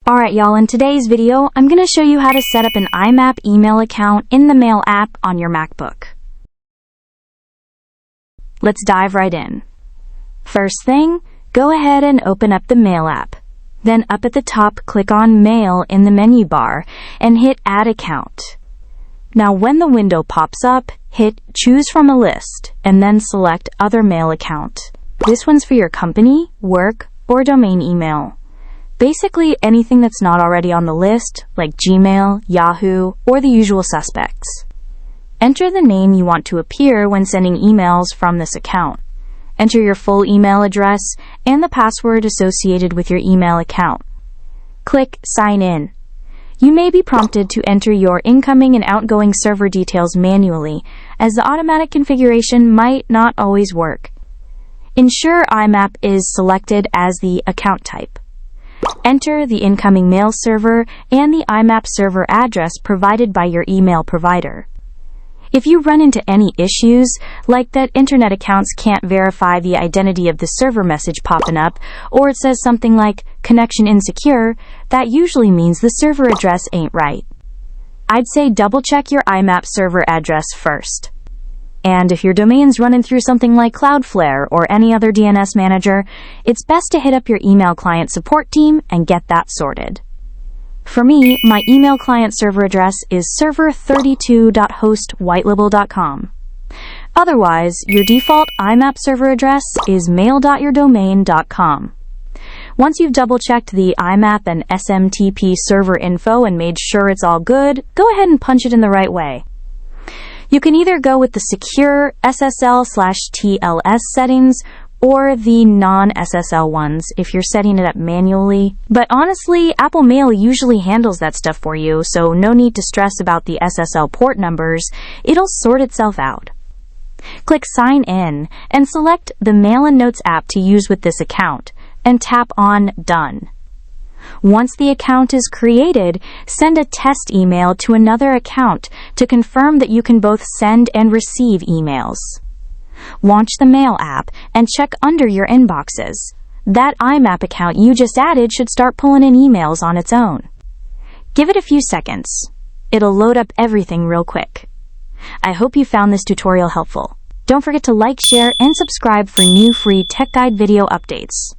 Alright y'all, in today's video, I'm going to show you how to set up an IMAP email account in the Mail app on your MacBook. Let's dive right in. First thing, go ahead and open up the Mail app. Then up at the top, click on Mail in the menu bar and hit Add Account. Now when the window pops up, hit Choose from a list and then select Other Mail Account. This one's for your company, work, or domain email. Basically anything that's not already on the list, like Gmail, Yahoo, or the usual suspects. Enter the name you want to appear when sending emails from this account. Enter your full email address and the password associated with your email account. Click Sign In. You may be prompted to enter your incoming and outgoing server details manually, as the automatic configuration might not always work. Ensure IMAP is selected as the account type. Enter the incoming mail server and the IMAP server address provided by your email provider. If you run into any issues, like that internet accounts can't verify the identity of the server message popping up, or it says something like connection insecure, that usually means the server address ain't right. I'd say double check your IMAP server address first. And if your domain's running through something like Cloudflare or any other DNS manager, it's best to hit up your email client support team and get that sorted. For me, my email client server address is server32.hostwhitelabel.com. Otherwise, your default IMAP server address is mail.yourdomain.com. Once you've double-checked the IMAP and SMTP server info and made sure it's all good, go ahead and punch it in the right way. You can either go with the Secure SSL/TLS settings or the non-SSL ones if you're setting it up manually. But honestly, Apple Mail usually handles that stuff for you, so no need to stress about the SSL port numbers. It'll sort itself out. Click Sign In and select the Mail and Notes app to use with this account, and tap on Done. Once the account is created, send a test email to another account to confirm that you can both send and receive emails. Launch the Mail app and check under your inboxes. That IMAP account you just added should start pulling in emails on its own. Give it a few seconds. It'll load up everything real quick. I hope you found this tutorial helpful. Don't forget to like, share, and subscribe for new free tech guide video updates.